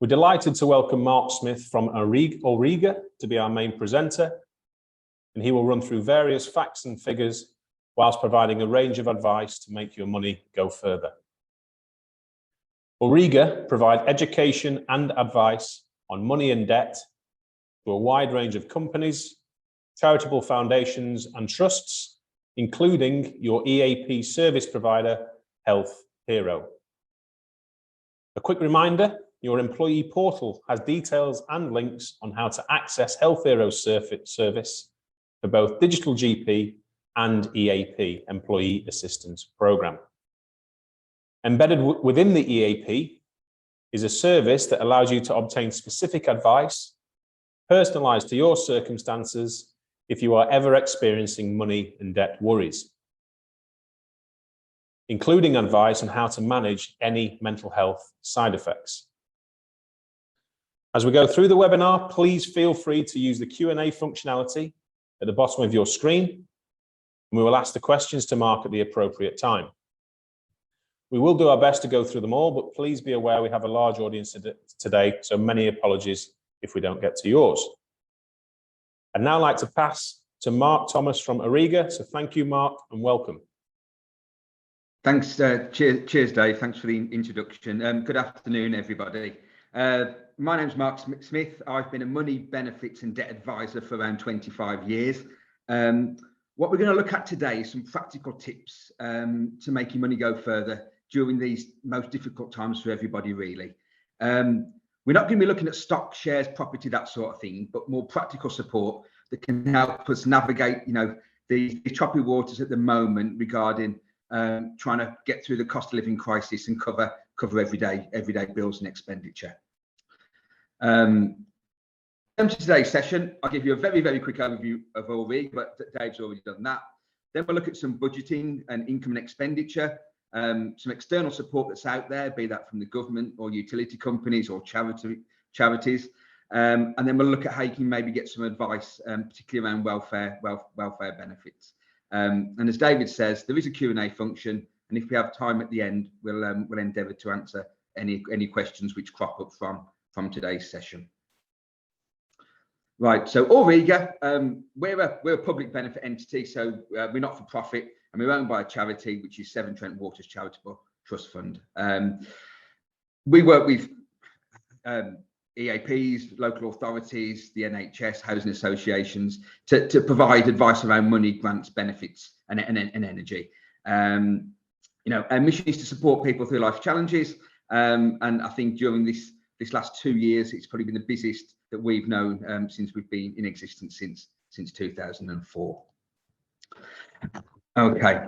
We're delighted to welcome Mark Smith from Auriga to be our main presenter, and he will run through various facts and figures whilst providing a range of advice to make your money go further. Auriga provide education and advice on money and debt to a wide range of companies, charitable foundations and trusts, including your EAP service provider, Health Hero. A quick reminder, your employee portal has details and links on how to access Health Hero's service for both Digital GP and EAP, Employee Assistance Programme. Embedded within the EAP is a service that allows you to obtain specific advice, personalised to your circumstances, if you are ever experiencing money and debt worries, including advice on how to manage any mental health side effects. As we go through the webinar, please feel free to use the Q&A functionality at the bottom of your screen, and we will ask the questions to Mark at the appropriate time. We will do our best to go through them all, but please be aware we have a large audience today, so many apologies if we don't get to yours. I'd now like to pass to Mark Thomas from Auriga. So thank you, Mark, and welcome. Thanks. Cheers, Dave. Thanks for the introduction. Good afternoon, everybody. My name's Mark Smith. I've been a money, benefits and debt advisor for around 25 years. What we're going to look at today is some practical tips to make your money go further during these most difficult times for everybody, really. We're not going to be looking at stock, shares, property, that sort of thing, but more practical support that can help us navigate, the choppy waters at the moment regarding trying to get through the cost of living crisis and cover everyday bills and expenditure. In today's session, I'll give you a very, very quick overview of Auriga, but Dave's already done that. Then we'll look at some budgeting and income and expenditure, some external support that's out there, be that from the government or utility companies or charities. And then we'll look at how you can maybe get some advice, particularly around welfare benefits. And as David says, there is a Q&A function, and if we have time at the end, we'll endeavour to answer any questions which crop up from today's session. Right, so Auriga, we're a public benefit entity, so we're not for profit, and we're owned by a charity, which is Severn Trent Waters Charitable Trust Fund. We work with EAPs, local authorities, the NHS, housing associations to provide advice around money, grants, benefits, and energy. Our mission is to support people through life challenges, and I think during this last 2 years, it's probably been the busiest that we've known since we've been in existence since 2004. Okay.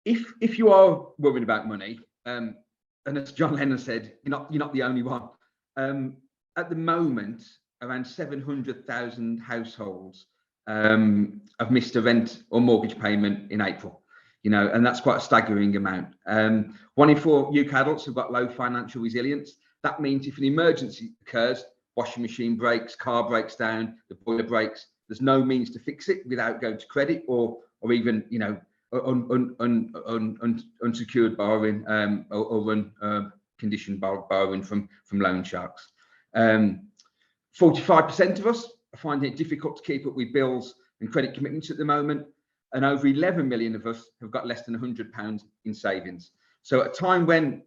If you are worried about money, and as John Lennon said, you're not the only one. At the moment, around 700,000 households have missed a rent or mortgage payment in April. And that's quite a staggering amount. 1 in 4 UK adults have got low financial resilience. That means if an emergency occurs, washing machine breaks, car breaks down, the boiler breaks, there's no means to fix it without going to credit or even unsecured borrowing or conditioned borrowing from loan sharks. 45% of us are finding it difficult to keep up with bills and credit commitments at the moment, and over 11 million of us have got less than £100 in savings. So at a time when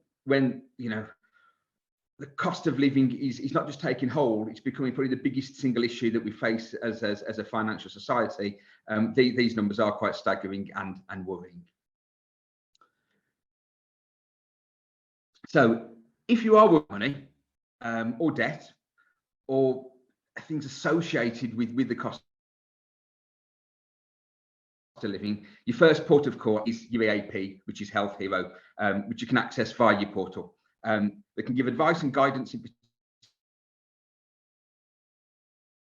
the cost of living is not just taking hold, it's becoming probably the biggest single issue that we face as a financial society. These numbers are quite staggering and worrying. So if you are with money or debt or things associated with the cost of living, your first port of call is your EAP, which is Health Hero, which you can access via your portal. They can give advice and guidance in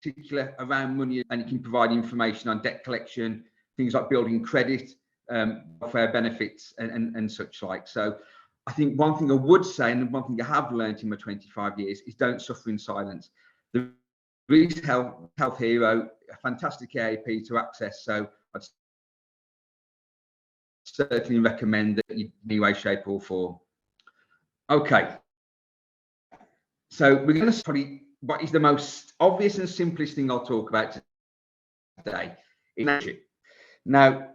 particular around money, and you can provide information on debt collection, things like building credit, welfare benefits, and such like. So I think one thing I would say, and one thing I have learned in my 25 years, is don't suffer in silence. There is Health Hero, a fantastic EAP to access, so I'd certainly recommend that you in any way, shape or form. Okay, So we're going to probably what is the most obvious and simplest thing I'll talk about today is membership. Now,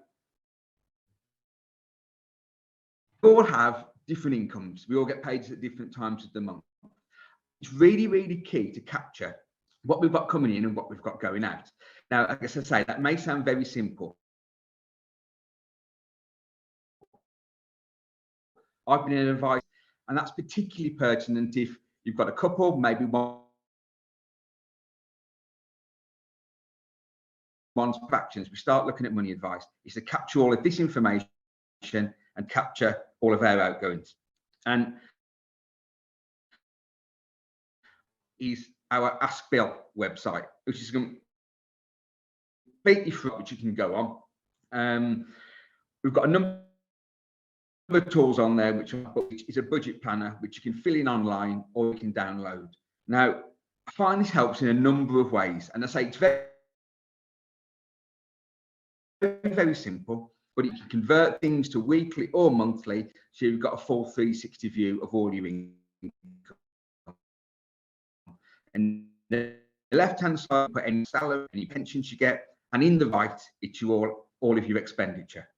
we all have different incomes. We all get paid at different times of the month. It's really, really key to capture what we've got coming in and what we've got going out. Now, like I say, that may sound very simple. I've been in advice, and that's particularly pertinent if you've got a couple, maybe one's fractions. We start looking at money advice is to capture all of this information and capture all of our outgoings. And is our Ask Bill website, which is completely free, which you can go on. We've got a number of tools on there, which is a budget planner, which you can fill in online or you can download. Now, I find this helps in a number of ways. And I say it's very, very simple, but you can convert things to weekly or monthly. So you've got a full 360 view of all your income. And the left-hand side, put any salary, any pensions you get, and in the right, it's all of your expenditure.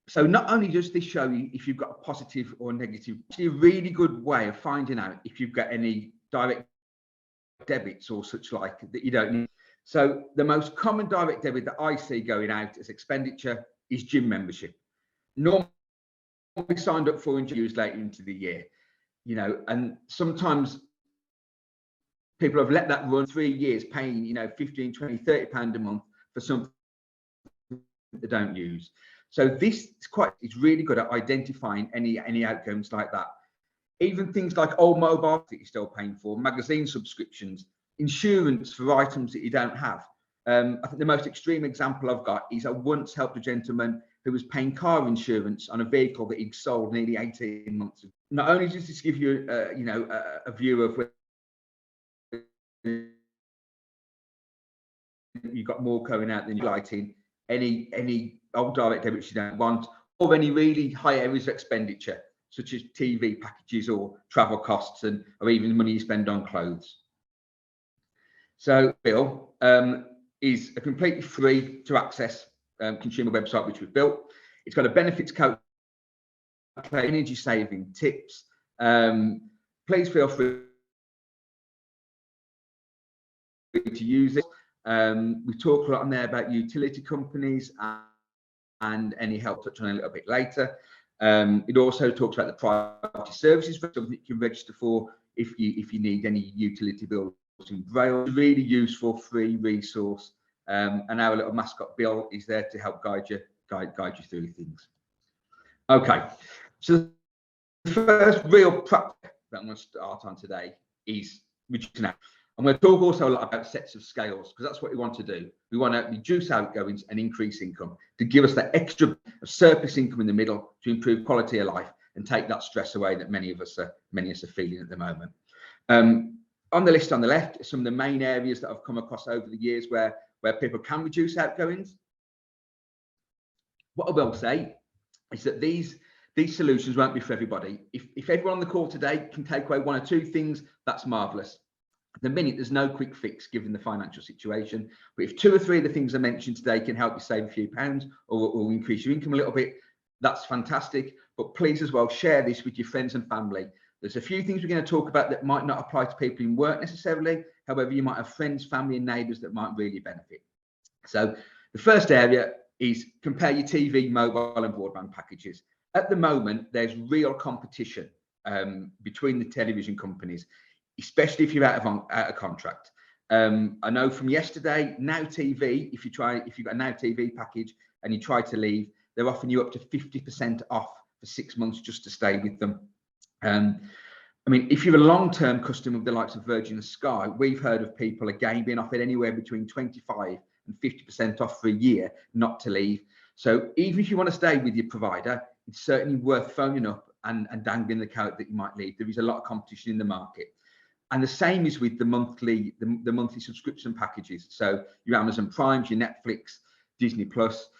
So not only does this show you if you've got a positive or negative, it's a really good way of finding out if you've got any direct debits or such like that you don't need. So the most common direct debit that I see going out as expenditure is gym membership. Normally signed up for and used later into the year, you know, and sometimes people have let that run 3 years, paying, you know, 15, 20, 30 pound a month for something they don't use. So this is really good at identifying any outcomes like that. Even things like old mobile that you're still paying for, magazine subscriptions, insurance for items that you don't have. I think the most extreme example I've got is I once helped a gentleman who was paying car insurance on a vehicle that he'd sold nearly 18 months ago. Not only does this give you, you know, a view of where you've got more going out than you're lighting, any old direct debits you don't want, or any really high areas of expenditure, such as TV packages or travel costs, or even money you spend on clothes. So Bill is a completely free to access consumer website which we've built. It's got a benefits calculator, energy saving tips. Please feel free to use it. We talk a lot on there about utility companies and any help, touch on a little bit later. It also talks about the priority services, something you can register for if you need any utility bills in Braille. It's a really useful free resource, and our little mascot Bill is there to help guide you through things. Okay, so the first real practice that I'm going to start on today is reducing out. I'm going to talk also a lot about sets of scales, because that's what we want to do. We want to reduce outgoings and increase income to give us that extra surplus income in the middle to improve quality of life and take that stress away that many of us are feeling at the moment. On the list on the left, some of the main areas that I've come across over the years where people can reduce outgoings. What I will say is that these solutions won't be for everybody. If everyone on the call today can take away 1 or 2 things, that's marvelous. At the minute, there's no quick fix given the financial situation, but if 2 or 3 of the things I mentioned today can help you save a few pounds or increase your income a little bit, that's fantastic. But please as well share this with your friends and family. There's a few things we're going to talk about that might not apply to people in work necessarily. However, you might have friends, family and neighbours that might really benefit. So the first area is compare your TV, mobile and broadband packages. At the moment, there's real competition between the television companies, especially if you're out of contract. I know from yesterday, Now TV, if you've got a Now TV package and you try to leave, they're offering you up to 50% off for 6 months just to stay with them. I mean, if you're a long-term customer of the likes of Virgin and Sky, we've heard of people again being offered anywhere between 25 and 50% off for a year not to leave. So even if you want to stay with your provider, it's certainly worth phoning up and dangling the carrot that you might leave. There is a lot of competition in the market. And the same is with the monthly subscription packages. So your Amazon Primes, your Netflix, Disney Plus,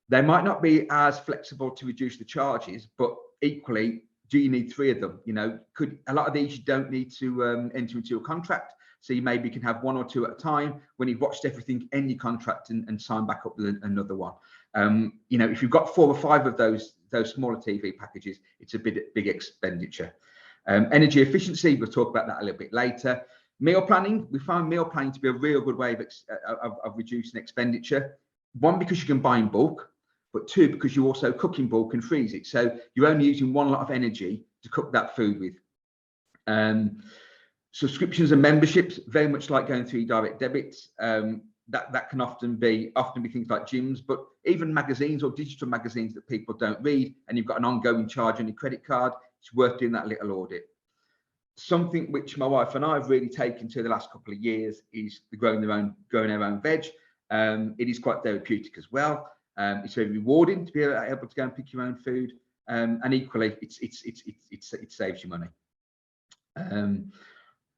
they might not be as flexible to reduce the charges, but equally do you need 3 of them? You know, could a lot of these you don't need to enter into a contract. So you maybe can have 1 or 2 at a time when you've watched everything in your contract and sign back up with another one. You know, if you've got 4 or 5 of those smaller TV packages, it's a big expenditure. Energy efficiency, we'll talk about that a little bit later. Meal planning, we find meal planning to be a real good way of reducing expenditure. 1, because you can buy in bulk, but 2, because you also cook in bulk and freeze it. So you're only using 1 lot of energy to cook that food with. Subscriptions and memberships, very much like going through direct debits. That can often be things like gyms, but even magazines or digital magazines that people don't read, and you've got an ongoing charge on your credit card, it's worth doing that little audit. Something which my wife and I have really taken to the last couple of years is the growing our own veg. It is quite therapeutic as well. It's very rewarding to be able to go and pick your own food, and equally, it saves you money.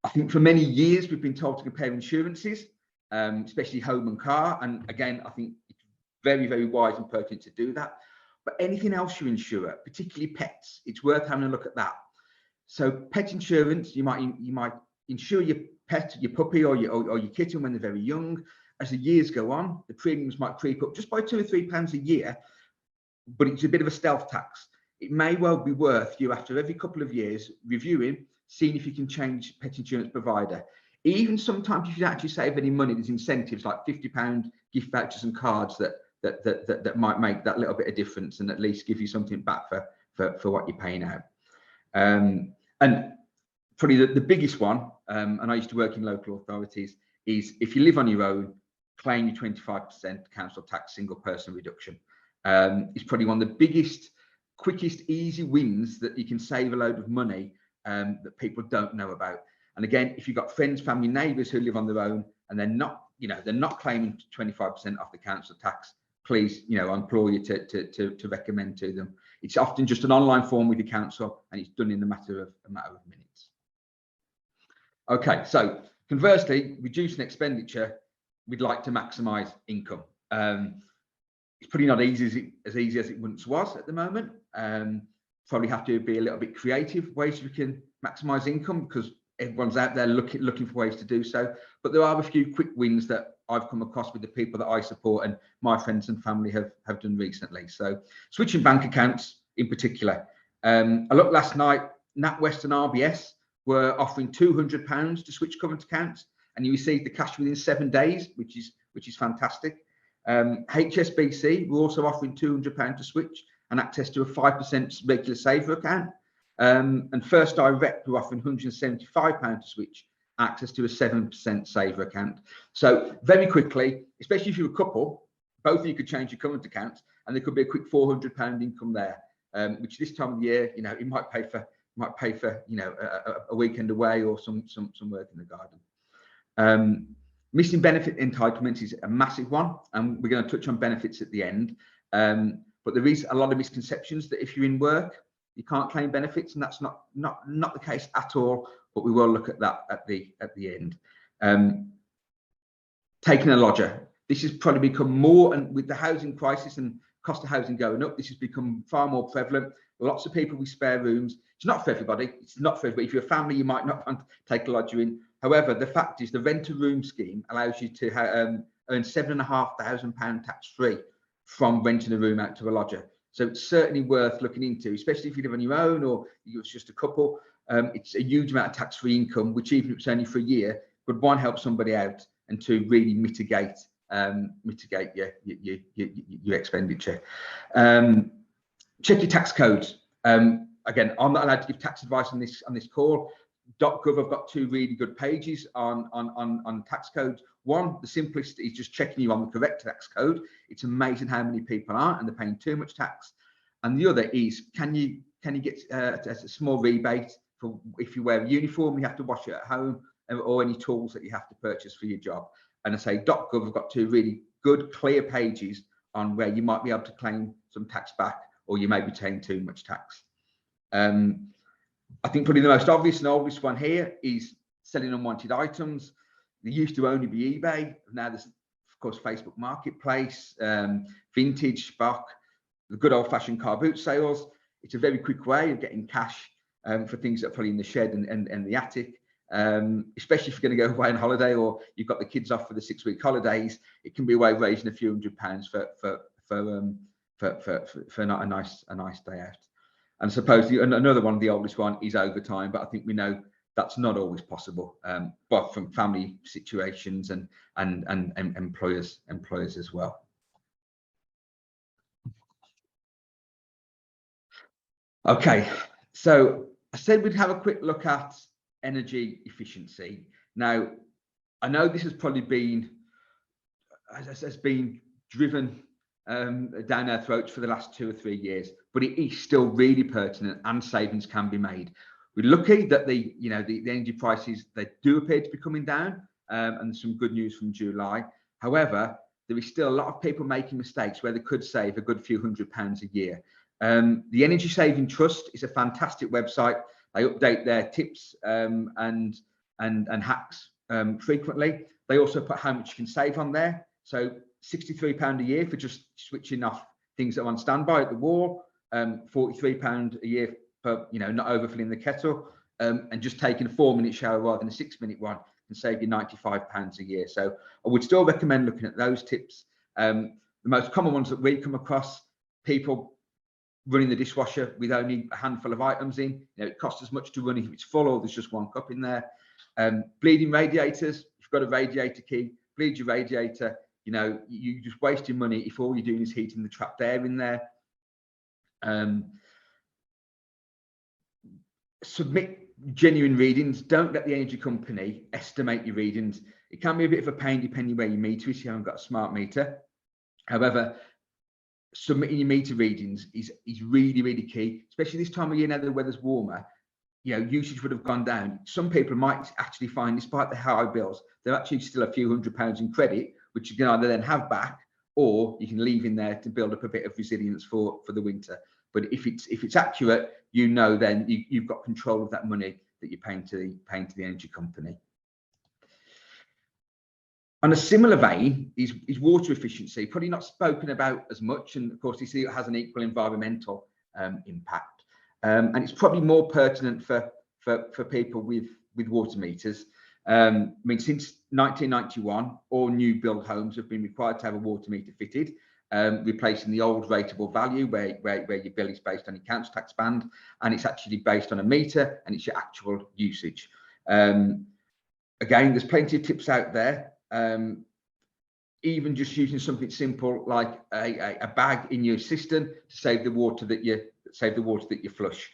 I think for many years we've been told to compare insurances, especially home and car, and again, I think it's very, very wise and pertinent to do that. But anything else you insure, particularly pets, it's worth having a look at that. So pet insurance, you might insure your pet, your puppy or your kitten when they're very young. As the years go on, the premiums might creep up just by £2 or £3 a year, but it's a bit of a stealth tax. It may well be worth you, after every couple of years, reviewing, seeing if you can change pet insurance provider. Even sometimes if you don't actually save any money, there's incentives like £50 gift vouchers and cards that might make that little bit of difference and at least give you something back for what you're paying out. And probably the biggest one, and I used to work in local authorities, is if you live on your own, claim your 25% council tax single person reduction. It's probably one of the biggest, quickest, easy wins that you can save a load of money that people don't know about. And again, if you've got friends, family, neighbours who live on their own and they're not claiming 25% off the council tax, please, I implore you to recommend to them. It's often just an online form with the council, and it's done in a matter of minutes. Okay, so conversely, reducing expenditure, we'd like to maximise income. It's probably not as easy as it once was at the moment. Probably have to be a little bit creative ways we can maximise income, because everyone's out there looking for ways to do so. But there are a few quick wins that I've come across with the people that I support and my friends and family have done recently. So switching bank accounts in particular. I looked last night, NatWest and RBS were offering £200 to switch current accounts, and you received the cash within 7 days, which is fantastic. HSBC were also offering £200 to switch and access to a 5% regular saver account. And First Direct were offering £175 to switch, access to a 7% saver account. So very quickly, especially if you're a couple, both of you could change your current accounts, and there could be a quick £400 income there, which this time of year, it might pay for a weekend away or some work in the garden. Missing benefit entitlements is a massive one, and we're going to touch on benefits at the end. But there is a lot of misconceptions that if you're in work, you can't claim benefits, and that's not the case at all. But we will look at that at the end. Taking a lodger. This has probably become more, and with the housing crisis and cost of housing going up, this has become far more prevalent. Lots of people with spare rooms. It's not for everybody. It's not for everybody. If you're a family, you might not want to take a lodger in. However, the fact is the rent a room scheme allows you to earn £7,500 tax-free from renting a room out to a lodger. So it's certainly worth looking into, especially if you live on your own or you're just a couple. It's a huge amount of tax-free income, which even if it's only for a year, could, one, help somebody out, and two, really mitigate your expenditure. Check your tax codes. Again, I'm not allowed to give tax advice on this call. .gov have got 2 really good pages on tax codes. One, the simplest, is just checking you on the correct tax code. It's amazing how many people aren't, and they're paying too much tax. And the other is, can you get a small rebate for if you wear a uniform, you have to wash it at home, or any tools that you have to purchase for your job. And I say .gov have got 2 really good, clear pages on where you might be able to claim some tax back, or you may be paying too much tax. I think probably the most obvious and oldest one here is selling unwanted items. There used to only be eBay. Now there's, of course, Facebook Marketplace, Vintage, Spock, the good old-fashioned car boot sales. It's a very quick way of getting cash for things that are probably in the shed and the attic. Especially if you're going to go away on holiday or you've got the kids off for the 6-week holidays, it can be a way of raising a few £100 for not a nice day out. And I suppose another one, the oldest one, is overtime, but I think we know that's not always possible, but from family situations and employers as well. Okay, so I said we'd have a quick look at energy efficiency. Now, I know this has probably been driven down our throats for the last 2 or 3 years, but it is still really pertinent and savings can be made. We're lucky that the energy prices, they do appear to be coming down, and some good news from July. However, there is still a lot of people making mistakes where they could save a good few £100s a year. The Energy Saving Trust is a fantastic website. They update their tips and hacks frequently. They also put how much you can save on there. So £63 a year for just switching off things that are on standby at the wall, £43 a year for not overfilling the kettle, and just taking a 4-minute shower rather than a 6-minute one can save you £95 a year. So I would still recommend looking at those tips. The most common ones that we come across, people running the dishwasher with only a handful of items in. It costs as much to run if it's full or there's just 1 cup in there. Bleeding radiators. If you've got a radiator key, bleed your radiator. You just waste your money if all you're doing is heating the trapped air in there. Submit genuine readings. Don't let the energy company estimate your readings. It can be a bit of a pain depending where your meter is if you haven't got a smart meter. However, submitting your meter readings is really, really key, especially this time of year now the weather's warmer. Usage would have gone down. Some people might actually find, despite the high bills, they're actually still a few £100s in credit, which you can either then have back or you can leave in there to build up a bit of resilience for the winter. But if it's accurate, then you've got control of that money that you're paying to the energy company. On a similar vein is water efficiency, probably not spoken about as much, and of course you see it has an equal environmental impact, and it's probably more pertinent for people with water meters. Since 1991, all new build homes have been required to have a water meter fitted, replacing the old rateable value where your bill is based on your council tax band, and it's actually based on a meter and it's your actual usage. Again, there's plenty of tips out there. Even just using something simple like a bag in your cistern to save the water that you flush.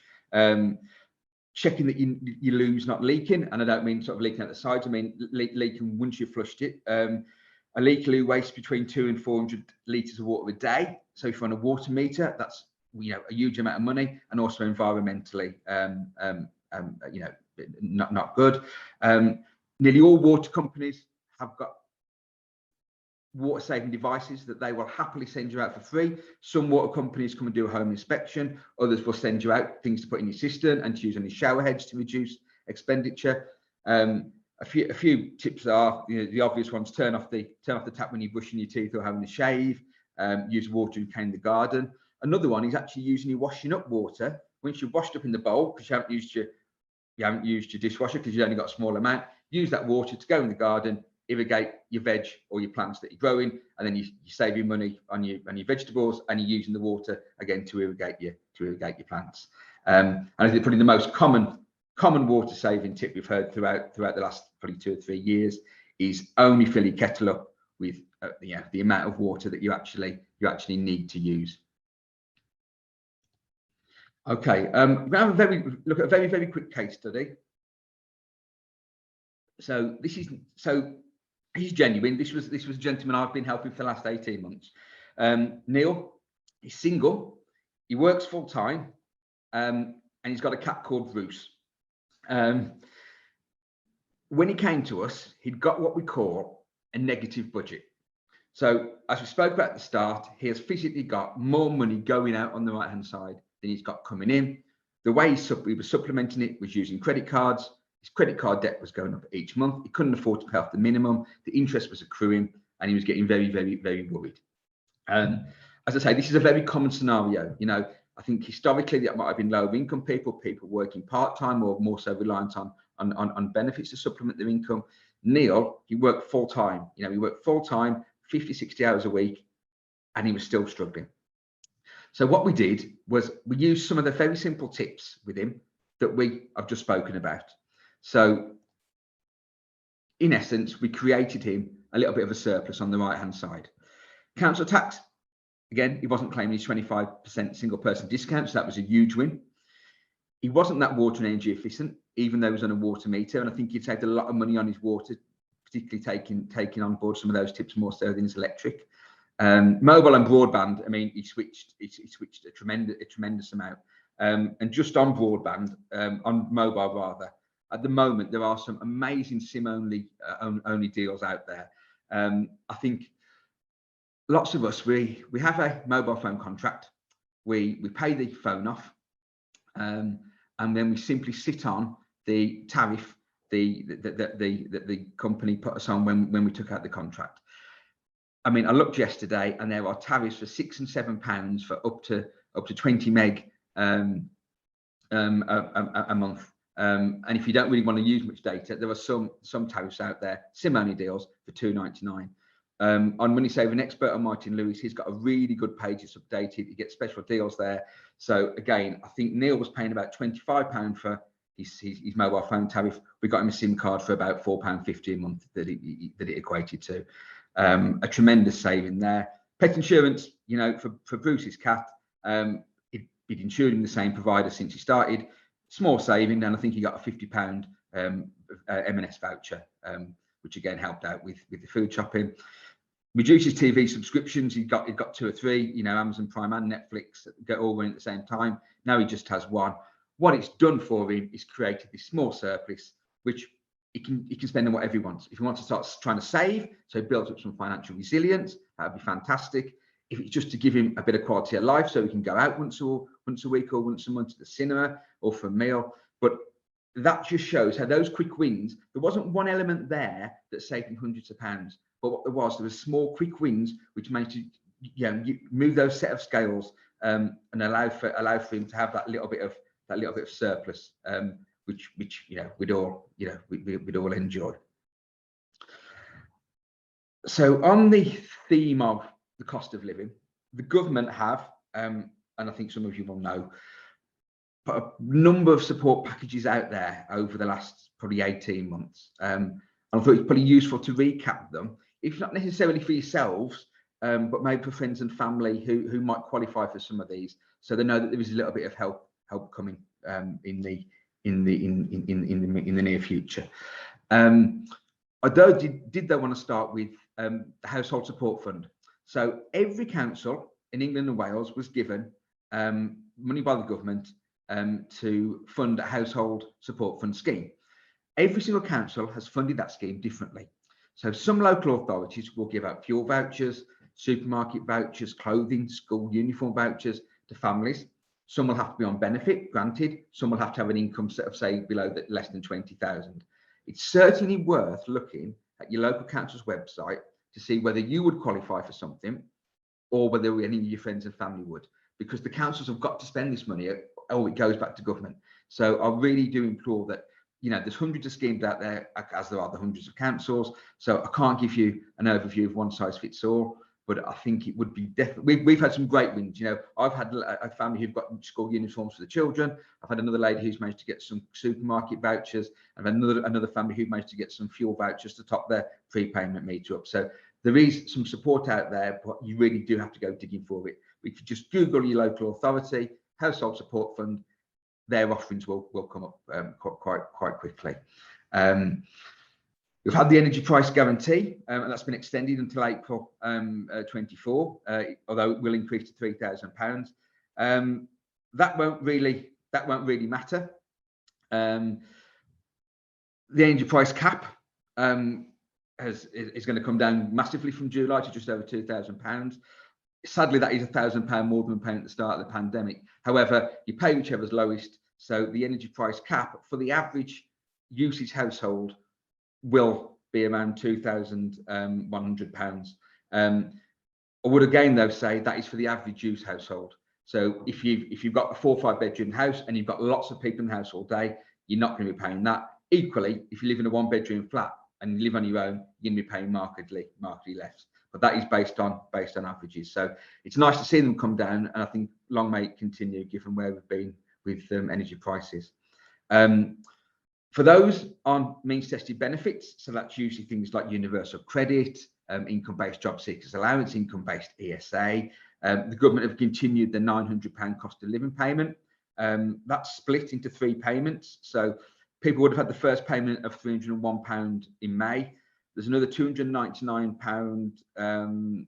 Checking that your loo's not leaking, and I don't mean sort of leaking at the sides. I mean leaking once you've flushed it. A leaky loo wastes between 200 and 400 litres of water a day. So if you're on a water meter, that's a huge amount of money, and also environmentally not good. Nearly all water companies have got water saving devices that they will happily send you out for free. Some water companies come and do a home inspection. Others will send you out things to put in your cistern and to use on your shower heads to reduce expenditure. A few tips are the obvious ones: turn off the tap when you're brushing your teeth or having a shave. Use water to clean the garden. Another one is actually using your washing up water once you've washed up in the bowl, because you haven't used your dishwasher because you've only got a small amount. Use that water to go in the garden, irrigate your veg or your plants that you're growing, and then you save your money on your vegetables, and you're using the water again to irrigate your plants. And I think probably the most common water saving tip we've heard throughout the last probably 2 or 3 years is only fill your kettle up with the amount of water that you actually need to use. Okay, we're going to have look at a very, very quick case study. So he's genuine. This was a gentleman I've been helping for the last 18 months. Neil, he's single, he works full time, and he's got a cat called Bruce. When he came to us, he'd got what we call a negative budget. So as we spoke about at the start, he has physically got more money going out on the right hand side than he's got coming in. The way he was supplementing it was using credit cards. His credit card debt was going up each month. He couldn't afford to pay off the minimum. The interest was accruing, and he was getting very, very, very worried. As I say, this is a very common scenario. I think historically that might have been lower income people working part-time or more so reliant on benefits to supplement their income. Neil, he worked full-time. You know, he worked full-time, 50, 60 hours a week, and he was still struggling. So what we did was we used some of the very simple tips with him that I've just spoken about. So in essence, we created him a little bit of a surplus on the right-hand side. Council tax, again, he wasn't claiming his 25% single person discount, so that was a huge win. He wasn't that water and energy efficient, even though he was on a water meter, and I think he saved a lot of money on his water, particularly taking on board some of those tips more so than his electric. Mobile and broadband, I mean, he switched a tremendous amount. And just on broadband, on mobile rather, at the moment there are some amazing SIM only deals out there. I think lots of us we have a mobile phone contract, we pay the phone off, and then we simply sit on the tariff the company put us on when we took out the contract. I mean, I looked yesterday and there are tariffs for £6 and £7 for up to 20 meg a month. And if you don't really want to use much data, there are some tariffs out there, SIM only deals for £2.99. On Money Saving Expert on Martin Lewis, he's got a really good page. It's updated. You get special deals there. So again, I think Neil was paying about £25 for his mobile phone tariff. We got him a SIM card for about £4.50 a month that it equated to. A tremendous saving there. Pet insurance, you know, for Bruce's cat, he'd insured him the same provider since he started. Small saving, and I think he got a £50 M&S voucher, which again helped out with the food shopping. Reduces TV subscriptions. He got 2 or 3, you know, Amazon Prime and Netflix get all running at the same time. Now he just has one. What it's done for him is created this small surplus, which he can spend on whatever he wants. If he wants to start trying to save, so he builds up some financial resilience, that would be fantastic. If it's just to give him a bit of quality of life, so he can go out once a week or once a month to the cinema or for a meal. But that just shows how those quick wins, there wasn't one element there that saved him hundreds of pounds, but what there was small quick wins which managed to, you know, move those set of scales and allow for him to have that little bit of surplus, which you know we'd all enjoy. So on the theme of the cost of living, the government have, and I think some of you will know, put a number of support packages out there over the last probably 18 months. And I thought it's pretty useful to recap them, if not necessarily for yourselves, but maybe for friends and family who might qualify for some of these, so they know that there is a little bit of help coming in the near future. Although did they want to start with the Household Support Fund? So every council in England and Wales was given money by the government to fund a household support fund scheme. Every single council has funded that scheme differently. So some local authorities will give out fuel vouchers, supermarket vouchers, clothing, school uniform vouchers to families. Some will have to be on benefit, granted. Some will have to have an income set of, say, below that, less than 20,000. It's certainly worth looking at your local council's website to see whether you would qualify for something or whether any of your friends and family would, because the councils have got to spend this money or it goes back to government. So I really do implore that, you know, there's hundreds of schemes out there, as there are the hundreds of councils. So I can't give you an overview of one size fits all, but I think it would be definitely, we've had some great wins. You know, I've had a family who've got school uniforms for the children. I've had another lady who's managed to get some supermarket vouchers. I've had another family who managed to get some fuel vouchers to top their prepayment meter up. So there is some support out there, but you really do have to go digging for it. If you just Google your local authority, Household Support Fund, their offerings will come up quite quickly. We've had the energy price guarantee, and that's been extended until April 24, although it will increase to £3,000. That won't really matter. The energy price cap is going to come down massively from July to just over £2,000. Sadly, that is £1,000 more than paying at the start of the pandemic. However, you pay whichever's lowest. So the energy price cap for the average usage household will be around £2,100. I would again, though, say that is for the average use household. So if you've got a 4 or 5 bedroom house and you've got lots of people in the house all day, you're not going to be paying that. Equally, if you live in a 1 bedroom flat and you live on your own, you're going to be paying markedly less. But that is based on averages. So it's nice to see them come down, and I think long may it continue given where we've been with energy prices. For those on means tested benefits, so that's usually things like universal credit, income-based job seekers allowance, income-based ESA. The government have continued the £900 cost of living payment. That's split into 3 payments. So people would have had the first payment of £301 in May. There's another £299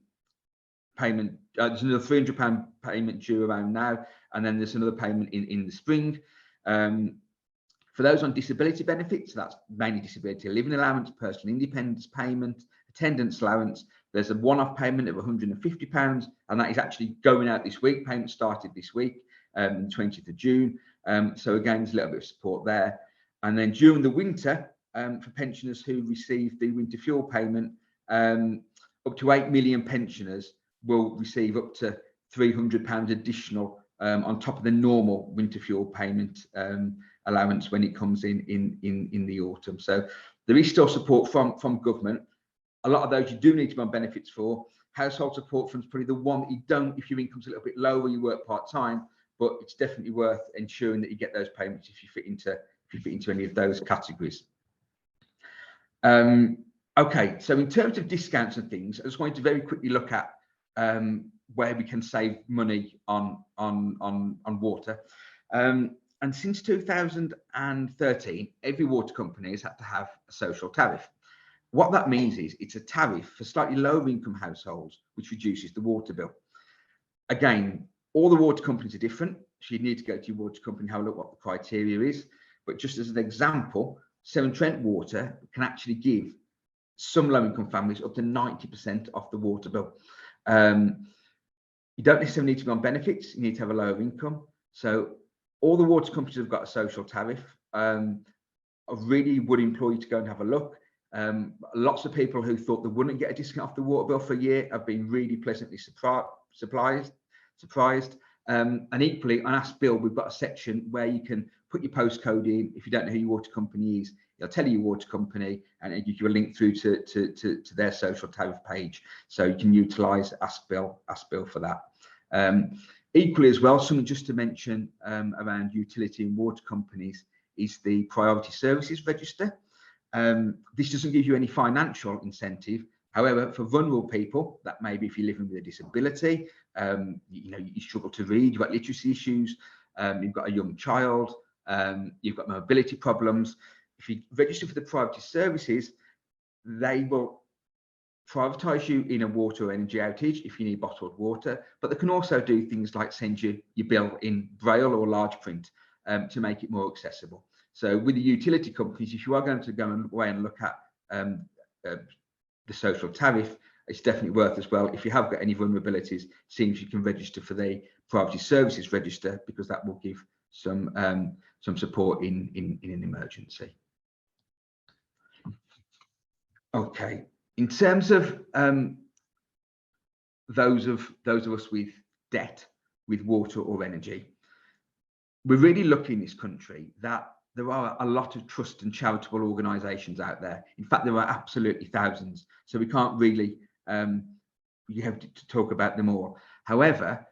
payment. There's another £300 payment due around now, and then there's another payment in the spring. For those on disability benefits, that's mainly disability living allowance, personal independence payment, attendance allowance. There's a one-off payment of £150, and that is actually going out this week. Payment started this week, 20th of June. So again, there's a little bit of support there. And then during the winter, for pensioners who receive the winter fuel payment, up to 8 million pensioners will receive up to £300 additional on top of the normal winter fuel payment allowance when it comes in the autumn. So there is still support from government. A lot of those you do need to be on benefits for. Household support fund's probably the one that you don't if your income's a little bit lower, you work part-time, but it's definitely worth ensuring that you get those payments if you fit into any of those categories. Okay, so in terms of discounts and things, I just wanted to very quickly look at where we can save money on water. And since 2013, every water company has had to have a social tariff. What that means is it's a tariff for slightly lower income households, which reduces the water bill. Again, all the water companies are different, so you need to go to your water company and have a look what the criteria is. But just as an example, Severn Trent Water can actually give some low income families up to 90% off the water bill. You don't necessarily need to be on benefits, you need to have a lower income. So all the water companies have got a social tariff. I really would implore you to go and have a look. Lots of people who thought they wouldn't get a discount off the water bill for a year have been really pleasantly surprised. And equally on Ask Bill, we've got a section where you can put your postcode in. If you don't know who your water company is, they'll tell you your water company, and it gives you a link through to their social tariff page. So you can utilise Ask Bill for that. Equally as well, something just to mention around utility and water companies is the Priority Services Register. This doesn't give you any financial incentive. However, for vulnerable people, that maybe if you're living with a disability, you struggle to read, you've got literacy issues, you've got a young child, you've got mobility problems. If you register for the Priority Services, they will privatise you in a water or energy outage if you need bottled water, but they can also do things like send you your bill in braille or large print to make it more accessible. So with the utility companies, if you are going to go away and look at the social tariff, it's definitely worth as well. If you have got any vulnerabilities, seeing if you can register for the Priority Services Register, because that will give some support in an emergency. Okay, in terms of those of us with debt with water or energy, we're really lucky in this country that there are a lot of trust and charitable organisations out there. In fact, there are absolutely thousands. So we can't really, you have to talk about them all. However,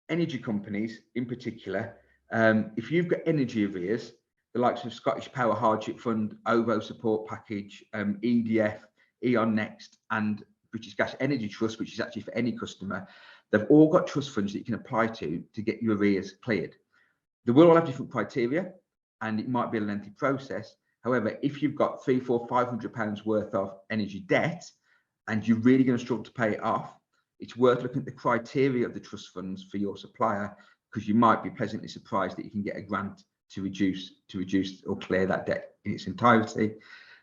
energy companies in particular, if you've got energy arrears, the likes of Scottish Power Hardship Fund, OVO Support Package, EDF, E.ON Next, and British Gas Energy Trust, which is actually for any customer, they've all got trust funds that you can apply to get your arrears cleared. They will all have different criteria, and it might be a lengthy process. However, if you've got £300, £400, £500 worth of energy debt and you're really going to struggle to pay it off, it's worth looking at the criteria of the trust funds for your supplier, because you might be pleasantly surprised that you can get a grant to reduce or clear that debt in its entirety.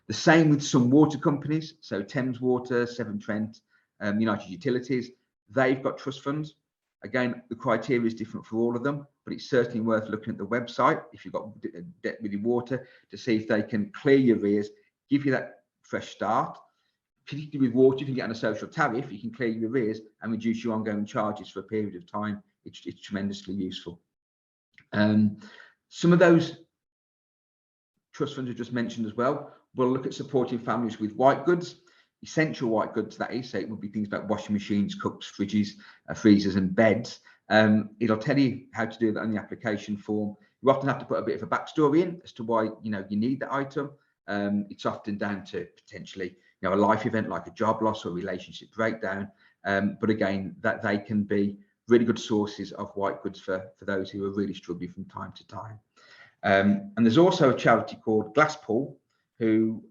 The same with some water companies. So Thames Water, Severn Trent, United Utilities, they've got trust funds. Again, the criteria is different for all of them, but it's certainly worth looking at the website if you've got debt with your water to see if they can clear your arrears, give you that fresh start. Particularly with water, if you can get on a social tariff, you can clear your arrears and reduce your ongoing charges for a period of time it's tremendously useful. Some of those trust funds I just mentioned as well will look at supporting families with white goods, essential white goods, that is. So it would be things like washing machines, cooks, fridges, freezers and beds. It'll tell you how to do that on the application form. You often have to put a bit of a backstory in as to why you need that item. It's often down to potentially a life event like a job loss or relationship breakdown. But again, that they can be really good sources of white goods for those who are really struggling from time to time. And there's also a charity called Glasspool who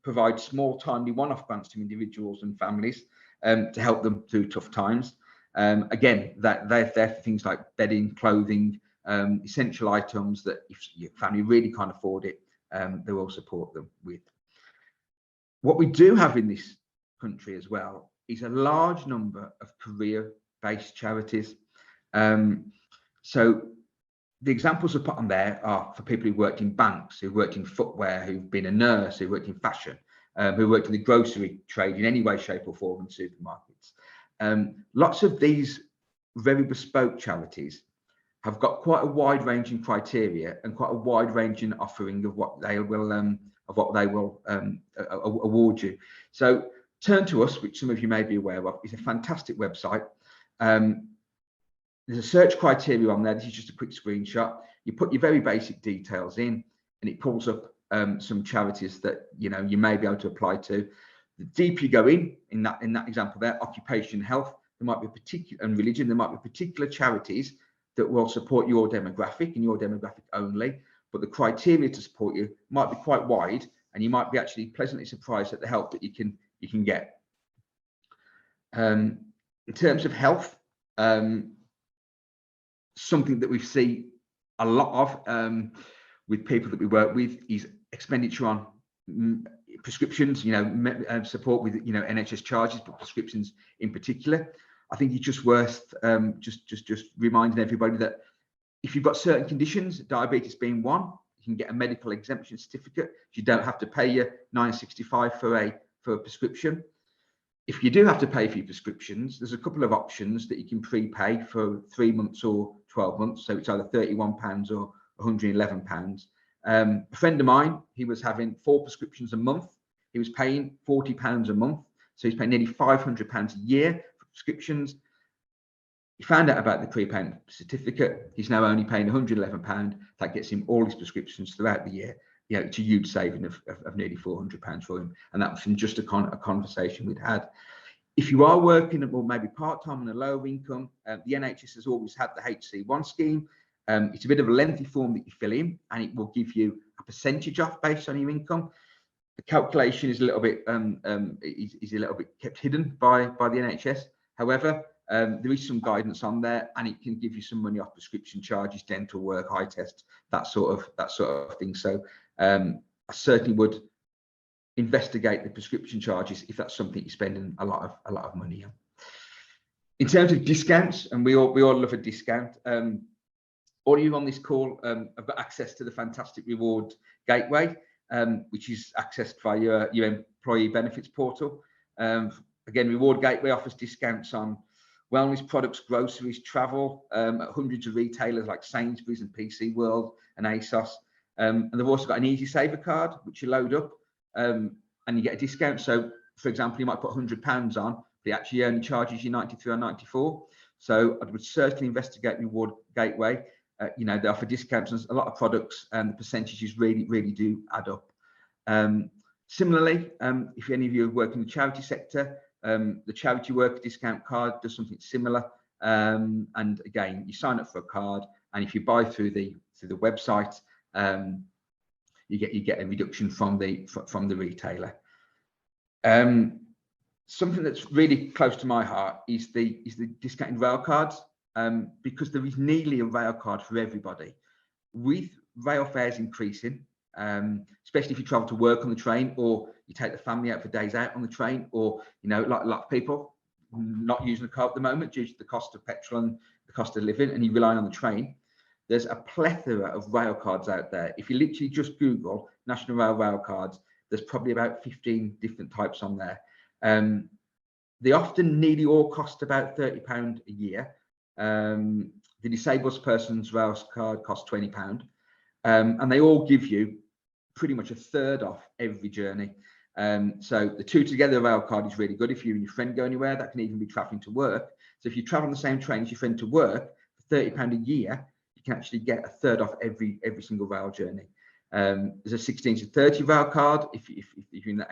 provides small, timely one-off grants to individuals and families to help them through tough times. Again, they're for things like bedding, clothing, essential items that if your family really can't afford it, they will support them with. What we do have in this country as well is a large number of career-based charities. So the examples I've put on there are for people who worked in banks, who worked in footwear, who've been a nurse, who worked in fashion, who worked in the grocery trade in any way, shape or form in supermarkets. Lots of these very bespoke charities have got quite a wide-ranging criteria and quite a wide-ranging offering of what they will award you. So Turn to Us, which some of you may be aware of, is a fantastic website. There's a search criteria on there. This is just a quick screenshot. You put your very basic details in, and it pulls up some charities that you may be able to apply to. The deeper you go in that example there, occupation, health, there might be particular, and religion, there might be particular charities that will support your demographic and your demographic only. But the criteria to support you might be quite wide, and you might be actually pleasantly surprised at the help that you can get. In terms of health, something that we see a lot of with people that we work with is expenditure on prescriptions, support with NHS charges, but prescriptions in particular. I think it's just worth just reminding everybody that if you've got certain conditions, diabetes being one, you can get a medical exemption certificate. You don't have to pay your £9.65 for a prescription. If you do have to pay for your prescriptions, there's a couple of options that you can prepay for 3 months or 12 months. So it's either £31 or £111. A friend of mine, he was having 4 prescriptions a month. He was paying £40 a month. So he's paying nearly £500 a year for prescriptions. He found out about the prepayment certificate. He's now only paying £111. That gets him all his prescriptions throughout the year. It's a huge saving of nearly £400 for him. And that was from just a conversation we'd had. If you are working or maybe part-time on a lower income, the NHS has always had the HC1 scheme. It's a bit of a lengthy form that you fill in, and it will give you a percentage off based on your income. The calculation is a little bit kept hidden by the NHS. However, there is some guidance on there, and it can give you some money off prescription charges, dental work, eye tests, that sort of thing. So I certainly would investigate the prescription charges if that's something you're spending a lot of money on. In terms of discounts, and we all love a discount. All of you on this call have got access to the fantastic Reward Gateway, which is accessed by your employee benefits portal. Again, Reward Gateway offers discounts on wellness products, groceries, travel, at hundreds of retailers like Sainsbury's and PC World and ASOS. And they've also got an Easy Saver card, which you load up and you get a discount. So, for example, you might put £100 on, but it actually only charges you 93 or 94. So I would certainly investigate Reward Gateway. They offer discounts on a lot of products, and the percentages really do add up. Similarly, if any of you work in the charity sector, the Charity Worker discount card does something similar. And again, you sign up for a card, and if you buy through the website, you get a reduction from the retailer. Something that's really close to my heart is the discounted rail cards, because there is nearly a rail card for everybody. With rail fares increasing, especially if you travel to work on the train, or you take the family out for days out on the train, or like a lot of people not using the car at the moment due to the cost of petrol and the cost of living, and you rely on the train. There's a plethora of rail cards out there. If you literally just Google National Rail cards, there's probably about 15 different types on there. They often nearly all cost about £30 a year. The disabled person's rails card costs £20, and they all give you pretty much a third off every journey. So the two together rail card is really good. If you and your friend go anywhere, that can even be traveling to work. So if you travel on the same train as your friend to work for £30 a year, you can actually get a third off every single rail journey. There's a 16 to 30 rail card if you're in the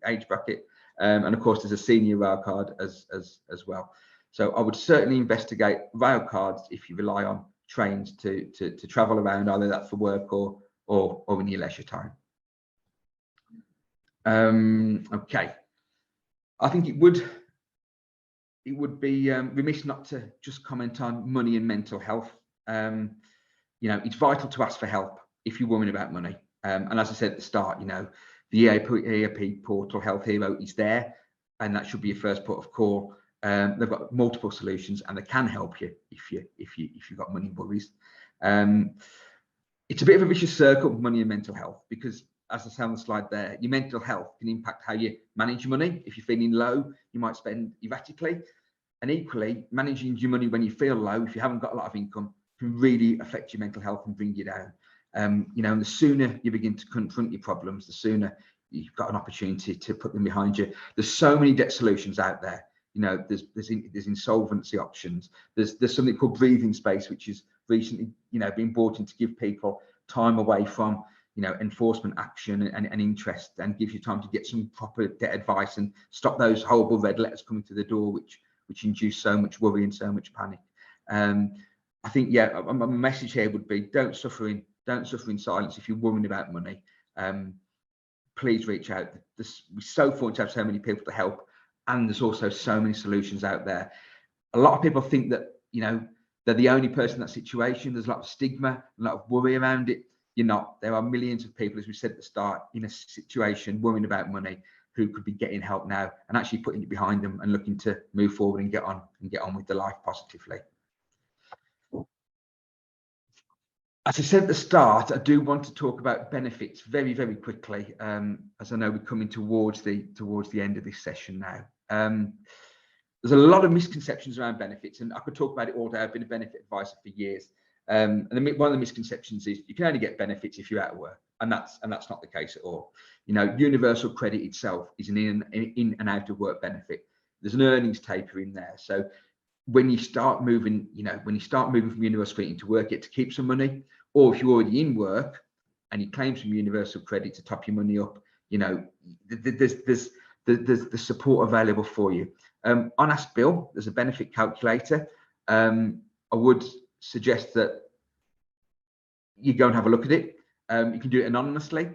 age bracket, and of course there's a senior rail card as well. So I would certainly investigate rail cards if you rely on trains to travel around, either that's for work or in your leisure time. Okay, I think it would be remiss not to just comment on money and mental health. You know, it's vital to ask for help if you're worrying about money. And as I said at the start, you know, the EAP portal Health Hero is there, and that should be your first port of call. They've got multiple solutions, and they can help you if you've got money worries. It's a bit of a vicious circle, money and mental health, because as I say on the slide there, your mental health can impact how you manage your money. If you're feeling low, you might spend erratically, and equally managing your money when you feel low, if you haven't got a lot of income, can really affect your mental health and bring you down. You know, and the sooner you begin to confront your problems, the sooner you've got an opportunity to put them behind you. There's so many debt solutions out there. You know, there's insolvency options. There's something called breathing space, which is recently, you know, been brought in to give people time away from, you know, enforcement action and interest, and gives you time to get some proper debt advice and stop those horrible red letters coming to the door, which induce so much worry and so much panic. I think, yeah, my message here would be don't suffer in silence if you're worrying about money. Please reach out. We're so fortunate to have so many people to help, and there's also so many solutions out there. A lot of people think that, you know, they're the only person in that situation. There's a lot of stigma, a lot of worry around it. You're not. There are millions of people, as we said at the start, in a situation worrying about money, who could be getting help now and actually putting it behind them and looking to move forward and get on with their life positively. As I said at the start, I do want to talk about benefits very, very quickly, as I know we're coming towards the end of this session now. There's a lot of misconceptions around benefits, and I could talk about it all day. I've been a benefit advisor for years. And one of the misconceptions is you can only get benefits if you're out of work, and that's not the case at all. You know, universal credit itself is an in and out of work benefit. There's an earnings taper in there. So when you start moving, from universal credit into work, you get to keep some money, or if you're already in work and you claim some universal credit to top your money up, you know, there's the support available for you. On Ask Bill, there's a benefit calculator. I would suggest that you go and have a look at it. You can do it anonymously.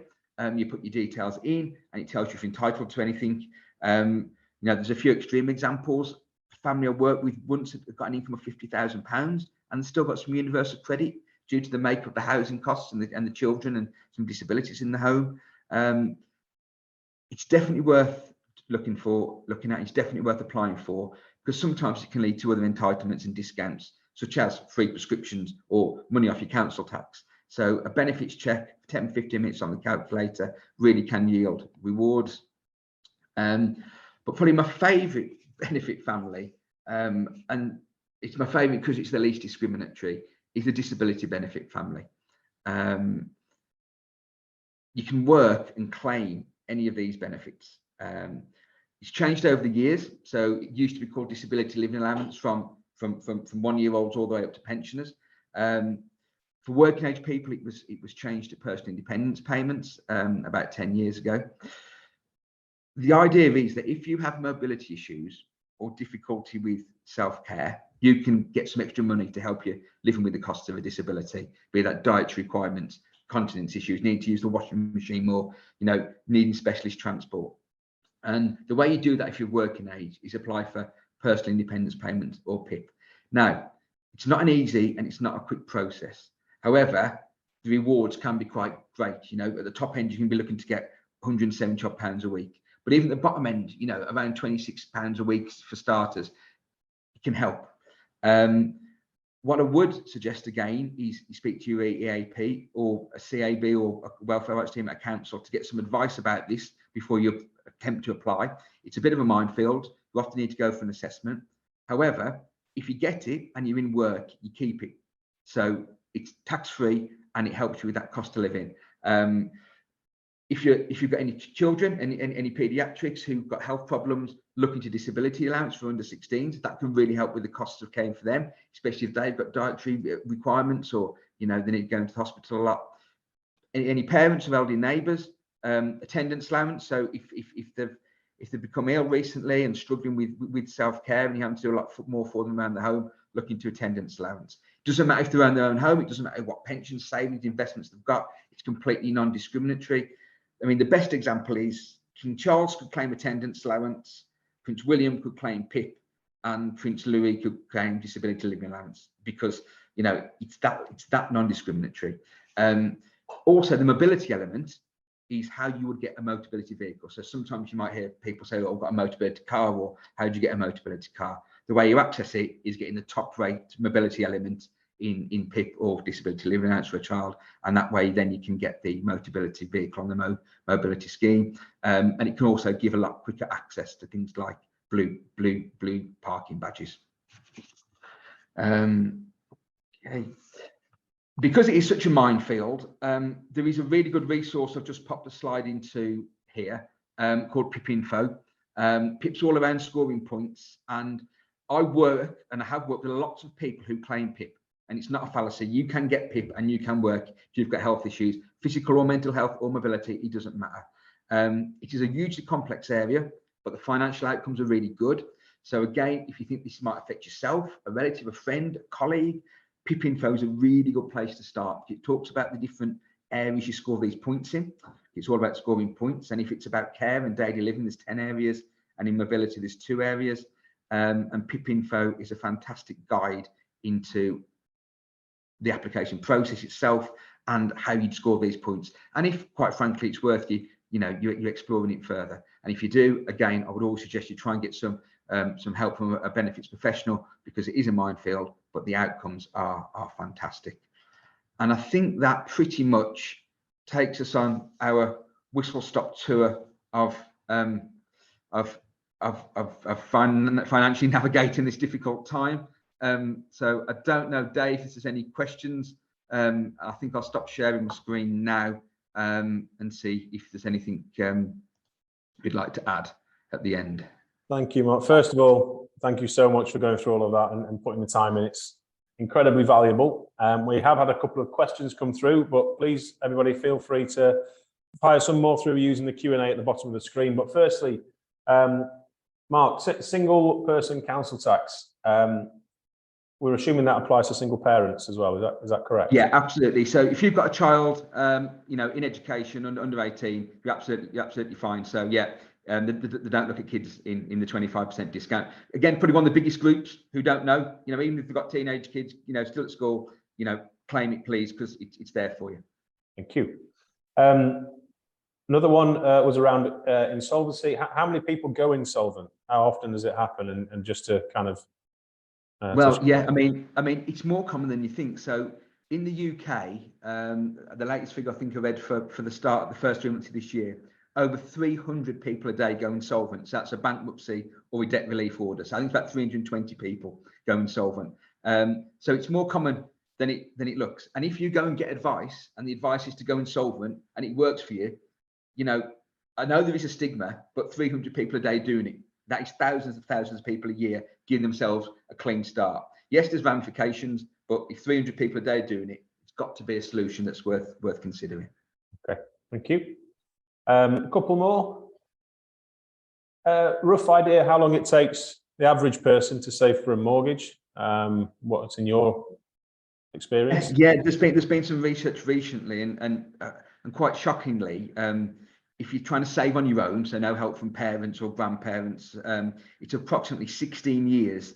You put your details in, and it tells you if you're entitled to anything. You know, there's a few extreme examples. A family I worked with once got an income of £50,000 and still got some universal credit due to the makeup of the housing costs and the children and some disabilities in the home. It's definitely worth looking at. It's definitely worth applying for, because sometimes it can lead to other entitlements and discounts, such as free prescriptions or money off your council tax. So a benefits check, 10, 15 minutes on the calculator really can yield rewards. But probably my favourite benefit family, and it's my favourite because it's the least discriminatory, is the disability benefit family. You can work and claim any of these benefits. It's changed over the years. So it used to be called disability living allowance from 1 year olds all the way up to pensioners. For working age people, it was changed to personal independence payments about 10 years ago. The idea is that if you have mobility issues or difficulty with self-care, you can get some extra money to help you living with the costs of a disability, be that dietary requirements, continence issues, need to use the washing machine more, you know, needing specialist transport. And the way you do that if you're working age is apply for personal independence payment or PIP. Now, it's not an easy and it's not a quick process. However, the rewards can be quite great. You know, at the top end, you can be looking to get £170 a week. But even at the bottom end, you know, around £26 a week for starters, it can help. What I would suggest again is you speak to your EAP or a CAB or a welfare rights team at a council to get some advice about this before you attempt to apply. It's a bit of a minefield. You often need to go for an assessment. However, if you get it and you're in work, you keep it. So it's tax-free and it helps you with that cost of living. If you've got any children, any paediatrics who've got health problems, look into disability allowance for under 16s. That can really help with the costs of caring for them, especially if they've got dietary requirements or they need to go into the hospital a lot. Any parents of elderly neighbours, attendance allowance. So if they've become ill recently and struggling with self-care and you have to do a lot more for them around the home, look into attendance allowance. It doesn't matter if they're on their own home. It doesn't matter what pensions, savings, investments they've got. It's completely non-discriminatory. I mean, the best example is King Charles could claim attendance allowance, Prince William could claim PIP, and Prince Louis could claim disability living allowance because it's that non-discriminatory. Also, the mobility element is how you would get a Motability vehicle. So sometimes you might hear people say, "Oh, I've got a Motability car," or "How do you get a Motability car?" The way you access it is getting the top rate mobility element in PIP or disability living allowance for a child, and that way then you can get the Motability vehicle on the mobility scheme, and it can also give a lot quicker access to things like blue parking badges. Okay. Because it is such a minefield, there is a really good resource I've just popped a slide into here called PIP Info. PIP's all around scoring points, and I have worked with lots of people who claim PIP. And it's not a fallacy. You can get PIP and you can work if you've got health issues, physical or mental health or mobility, it doesn't matter. It is a hugely complex area, but the financial outcomes are really good. So again, if you think this might affect yourself, a relative, a friend, a colleague, PIP Info is a really good place to start. It talks about the different areas you score these points in. It's all about scoring points. And if it's about care and daily living, there's 10 areas. And in mobility, there's 2 areas. And PIP Info is a fantastic guide into the application process itself and how you'd score these points. And if, quite frankly, it's worth you exploring it further. And if you do, again, I would always suggest you try and get some help from a benefits professional, because it is a minefield, but the outcomes are fantastic. And I think that pretty much takes us on our whistle-stop tour of financially navigating this difficult time. So I don't know, Dave, if there's any questions. I think I'll stop sharing my screen now and see if there's anything you'd like to add at the end. Thank you, Mark. First of all, thank you so much for going through all of that and putting the time in. It's incredibly valuable. We have had a couple of questions come through, but please, everybody, feel free to fire some more through using the Q&A at the bottom of the screen. But firstly, Mark, single person council tax. We're assuming that applies to single parents as well. Is that correct? Yeah, absolutely. So if you've got a child, in education under 18, you're absolutely fine. So yeah, they don't look at kids in the 25% discount. Again, probably one of the biggest groups who don't know. Even if they've got teenage kids, still at school, claim it, please, because it's there for you. Thank you. Another one was around insolvency. How many people go insolvent? How often does it happen? And just to kind of well, yeah, I mean, it's more common than you think. So in the UK, the latest figure I think I read for the start of the first 3 months of this year, over 300 people a day go insolvent. So that's a bankruptcy or a debt relief order. So I think it's about 320 people go insolvent. So it's more common than it looks. And if you go and get advice, and the advice is to go insolvent, and it works for you, I know there is a stigma, but 300 people a day doing it. That is thousands of people a year giving themselves a clean start. Yes, there's ramifications, but if 300 people a day are doing it, it's got to be a solution that's worth considering. Okay, thank you. A couple more. Rough idea how long it takes the average person to save for a mortgage? What's in your experience? Yeah, there's been some research recently, and quite shockingly, if you're trying to save on your own, so no help from parents or grandparents, it's approximately 16 years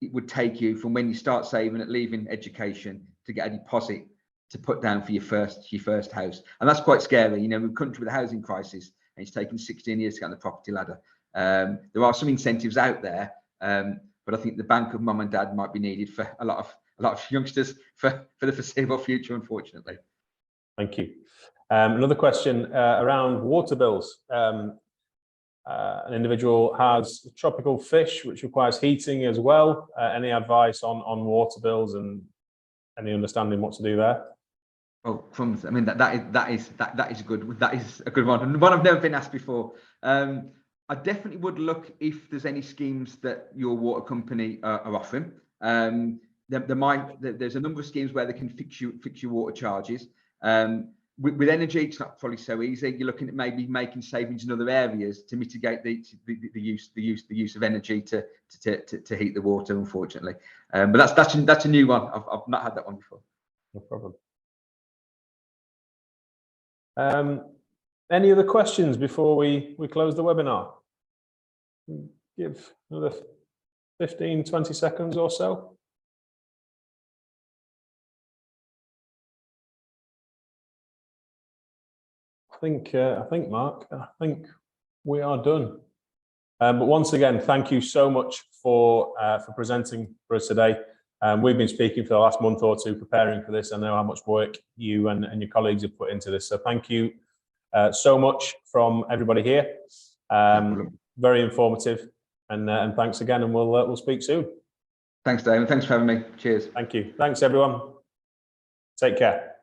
it would take you from when you start saving at leaving education to get a deposit to put down for your first house. And that's quite scary. In a country with a housing crisis, and it's taken 16 years to get on the property ladder. There are some incentives out there, but I think the bank of mum and dad might be needed for a lot of youngsters for the foreseeable future, unfortunately. Thank you. Another question around water bills. an individual has tropical fish, which requires heating as well. Any advice on water bills and any understanding what to do there? Oh, crumbs! I mean that is a good one, and one I've never been asked before. I definitely would look if there's any schemes that your water company are offering. There's a number of schemes where they can fix your water charges. With energy, it's not probably so easy. You're looking at maybe making savings in other areas to mitigate the use of energy to heat the water, unfortunately. But that's a new one. I've not had that one before. No problem. Any other questions before we close the webinar? Give another 15, 20 seconds or so. I think Mark, we are done. But once again, thank you so much for presenting for us today. We've been speaking for the last month or two preparing for this. I know how much work you and your colleagues have put into this. So thank you so much from everybody here. Very informative, and thanks again. And we'll speak soon. Thanks, Dave. Thanks for having me. Cheers. Thank you. Thanks, everyone. Take care.